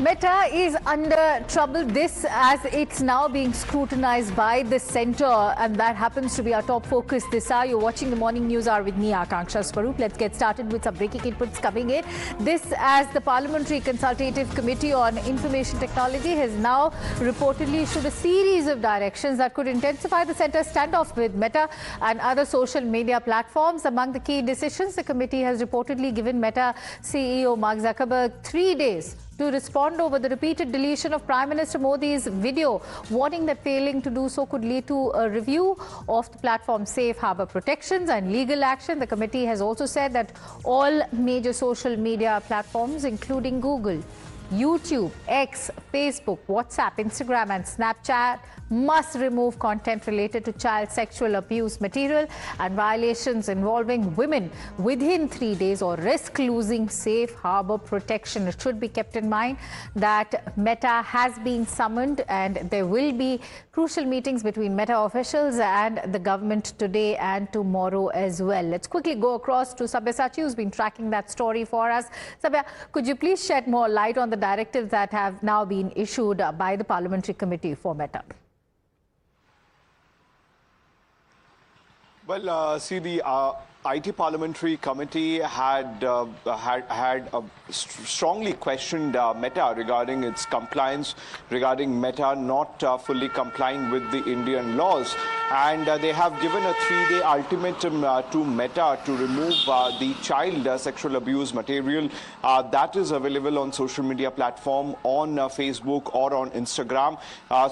Meta is under trouble, this as it's now being scrutinized by the centre, and that happens to be our top focus this hour. You're watching the Morning News Hour with me, Akanksha Swaroop. Let's get started with some breaking inputs coming in. This as the Parliamentary Consultative Committee on Information Technology has now reportedly issued a series of directions that could intensify the centre's standoff with Meta and other social media platforms. Among the key decisions, the committee has reportedly given Meta CEO Mark Zuckerberg 3 days to respond over the repeated deletion of Prime Minister Modi's video, warning that failing to do so could lead to a review of the platform's safe harbour protections and legal action. The committee has also said that all major social media platforms, including Google, YouTube, X, Facebook, WhatsApp, Instagram and Snapchat, must remove content related to child sexual abuse material and violations involving women within 3 days or risk losing safe harbour protection. It should be kept in mind that Meta has been summoned and there will be crucial meetings between Meta officials and the government today and tomorrow as well. Let's quickly go across to Sabya Sachi, who's been tracking that story for us. Sabya, could you please shed more light on the directives that have now been issued by the Parliamentary Committee for Meta? Well, see, the IT Parliamentary Committee had strongly questioned Meta regarding its compliance, regarding Meta not fully complying with the Indian laws. And they have given a 3-day ultimatum to Meta to remove the child sexual abuse material that is available on social media platform, on Facebook or on Instagram.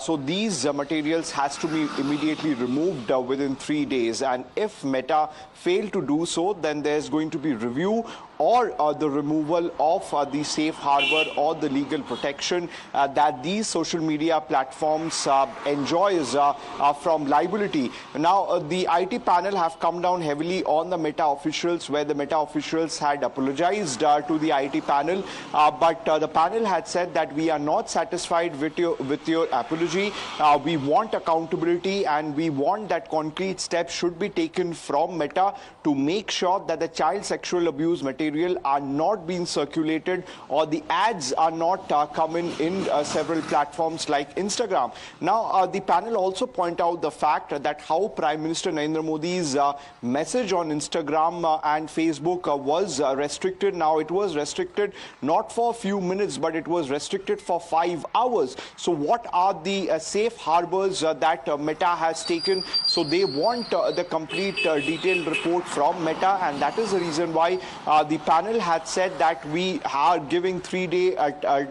So these materials has to be immediately removed within 3 days. And if Meta fail to do so, then there's going to be review or the removal of the safe harbor or the legal protection that these social media platforms enjoys from liability. Now, the IT panel have come down heavily on the Meta officials, where the Meta officials had apologized to the IT panel, but the panel had said that we are not satisfied with your apology. We want accountability and we want that concrete steps should be taken from Meta to make sure that the child sexual abuse material are not being circulated or the ads are not coming in several platforms like Instagram. Now, the panel also point out the fact that how Prime Minister Narendra Modi's message on Instagram and Facebook was restricted. Now, it was restricted not for a few minutes, but it was restricted for 5 hours. So what are the safe harbors that Meta has taken? So they want the complete detailed report from Meta, and that is the reason why the panel had said that we are giving 3-day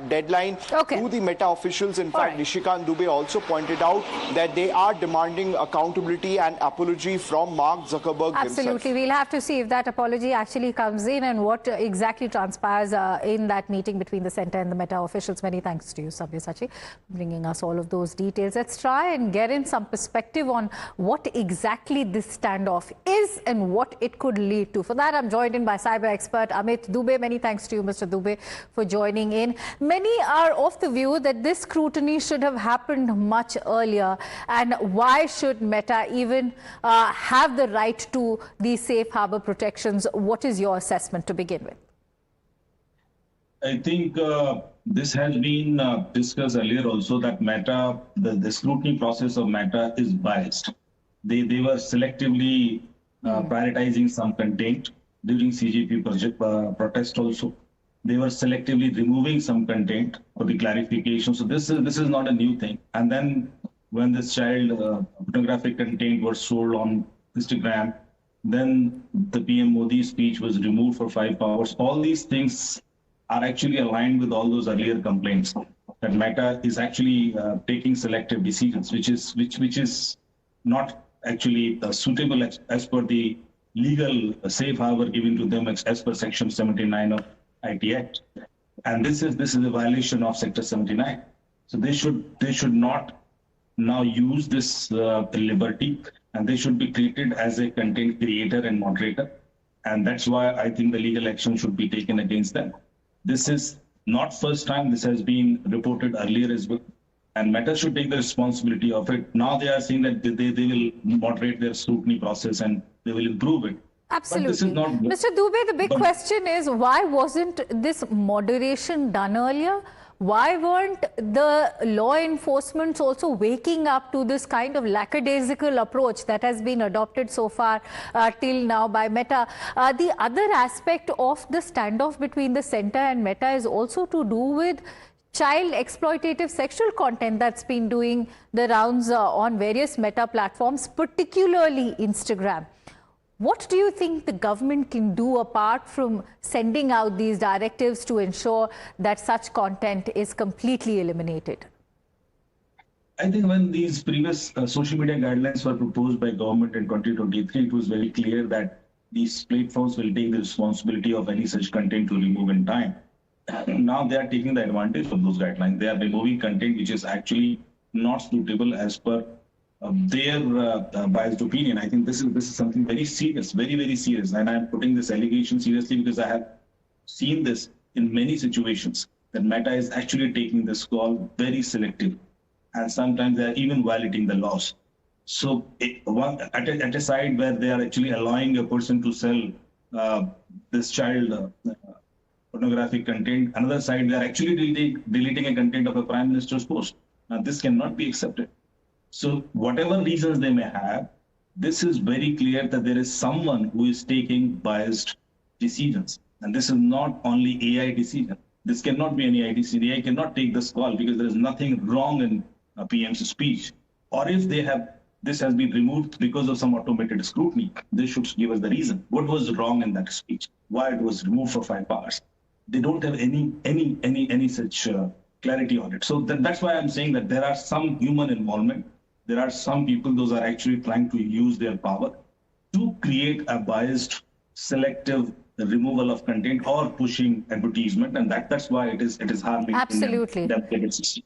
deadline to the Meta officials. In fact, Nishikant Dubey also pointed out that they are demanding accountability and apology from Mark Zuckerberg himself. Absolutely. We'll have to see if that apology actually comes in and what exactly transpires in that meeting between the centre and the Meta officials. Many thanks to you, Sabya Sachi, for bringing us all of those details. Let's try and get in some perspective on what exactly this standoff is and what it could lead to. For that, I'm joined in by cyber expert Amit Dubey. Many thanks to you, Mr. Dubey, for joining in. Many are of the view that this scrutiny should have happened much earlier. And why should Meta even have the right to these safe harbour protections? What is your assessment to begin with? I think this has been discussed earlier also, that Meta, the scrutiny process of Meta is biased. They were selectively prioritizing some content during CGP protest also. They were selectively removing some content for the clarification. So this is not a new thing. And then when this child pornographic content was sold on Instagram, then the PM Modi speech was removed for 5 hours. All these things are actually aligned with all those earlier complaints that Meta is actually taking selective decisions, which is not actually suitable as per the legal safe harbor given to them as per Section 79 of IT Act. And this is a violation of Sector 79. So they should not now use this liberty, and they should be treated as a content creator and moderator. And that's why I think the legal action should be taken against them. This is not first time. This has been reported earlier as well. And Meta should take the responsibility of it. Now they are saying that they will moderate their scrutiny process and they will improve it. Absolutely. But this is not good. Mr. Dubey, the big question is, why wasn't this moderation done earlier? why weren't the law enforcement also waking up to this kind of lackadaisical approach that has been adopted so far till now by Meta? The other aspect of the standoff between the center and Meta is also to do with child exploitative sexual content that's been doing the rounds on various Meta platforms, particularly Instagram. What do you think the government can do apart from sending out these directives to ensure that such content is completely eliminated? I think when these previous social media guidelines were proposed by government in 2023, it was very clear that these platforms will take the responsibility of any such content to remove in time. Now they are taking the advantage of those guidelines. They are removing content which is actually not suitable as per their biased opinion. I think this is something very serious, very, very serious. And I'm putting this allegation seriously because I have seen this in many situations, that Meta is actually taking this call very selective. And sometimes they are even violating the laws. So at a side where they are actually allowing a person to sell this child pornographic content, another side they are actually deleting a content of a prime minister's post. Now this cannot be accepted. So whatever reasons they may have, this is very clear that there is someone who is taking biased decisions. And this is not only AI decision. This cannot be an AI decision. AI cannot take this call because there is nothing wrong in PM's speech. Or if they have, this has been removed because of some automated scrutiny, they should give us the reason. What was wrong in that speech? Why it was removed for 5 hours? They don't have any such clarity on it. So that's why I'm saying that there are some human involvement. There are some people, those are actually trying to use their power to create a biased, selective removal of content or pushing advertisement, and that's why it is harming. Absolutely. The system.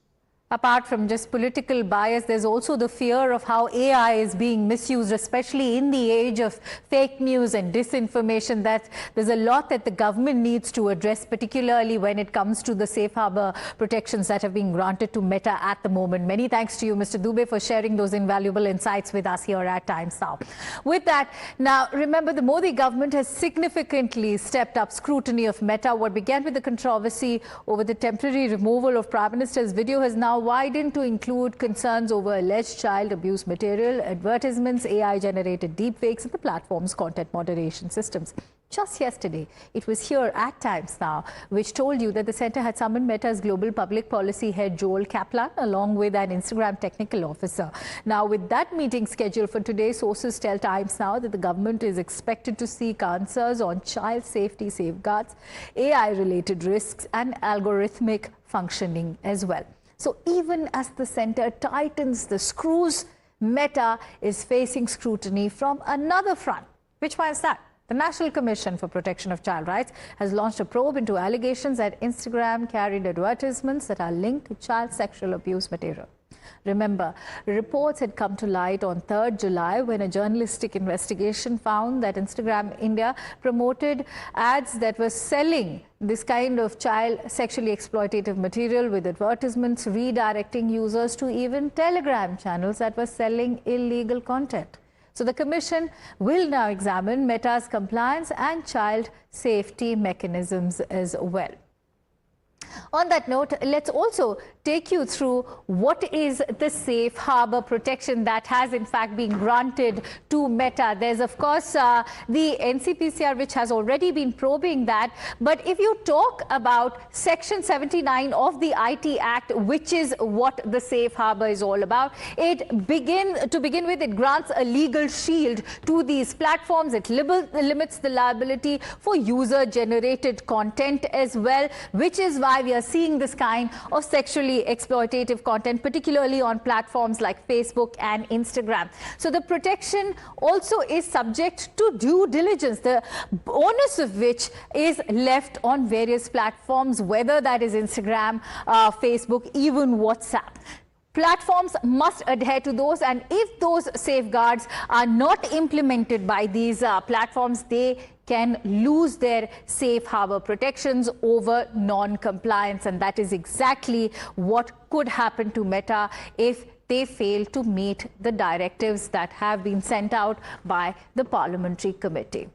Apart from just political bias, there's also the fear of how AI is being misused, especially in the age of fake news and disinformation. That there's a lot that the government needs to address, particularly when it comes to the safe harbor protections that have been granted to Meta at the moment. Many thanks to you, Mr. Dubey, for sharing those invaluable insights with us here at Times Now. With that, now remember, the Modi government has significantly stepped up scrutiny of Meta. What began with the controversy over the temporary removal of Prime Minister's video has now widened to include concerns over alleged child abuse material, advertisements, AI-generated deepfakes, and the platform's content moderation systems. Just yesterday, it was here at Times Now, which told you that the centre had summoned Meta's global public policy head Joel Kaplan, along with an Instagram technical officer. Now, with that meeting scheduled for today, sources tell Times Now that the government is expected to seek answers on child safety safeguards, AI-related risks, and algorithmic functioning as well. So even as the centre tightens the screws, Meta is facing scrutiny from another front. Which one is that? The National Commission for Protection of Child Rights has launched a probe into allegations that Instagram carried advertisements that are linked to child sexual abuse material. Remember, reports had come to light on 3rd July when a journalistic investigation found that Instagram India promoted ads that were selling this kind of child sexually exploitative material, with advertisements redirecting users to even Telegram channels that were selling illegal content. So the Commission will now examine Meta's compliance and child safety mechanisms as well. On that note, let's also take you through what is the safe harbor protection that has in fact been granted to Meta. There's of course the NCPCR, which has already been probing that. But if you talk about Section 79 of the IT Act, which is what the safe harbor is all about, to begin with, it grants a legal shield to these platforms. It limits the liability for user-generated content as well, which is why we are seeing this kind of sexually exploitative content, particularly on platforms like Facebook and Instagram. So the protection also is subject to due diligence, the onus of which is left on various platforms, whether that is Instagram, Facebook, even WhatsApp. Platforms must adhere to those, and if those safeguards are not implemented by these platforms, they can lose their safe harbor protections over non-compliance. And that is exactly what could happen to Meta if they fail to meet the directives that have been sent out by the Parliamentary Committee.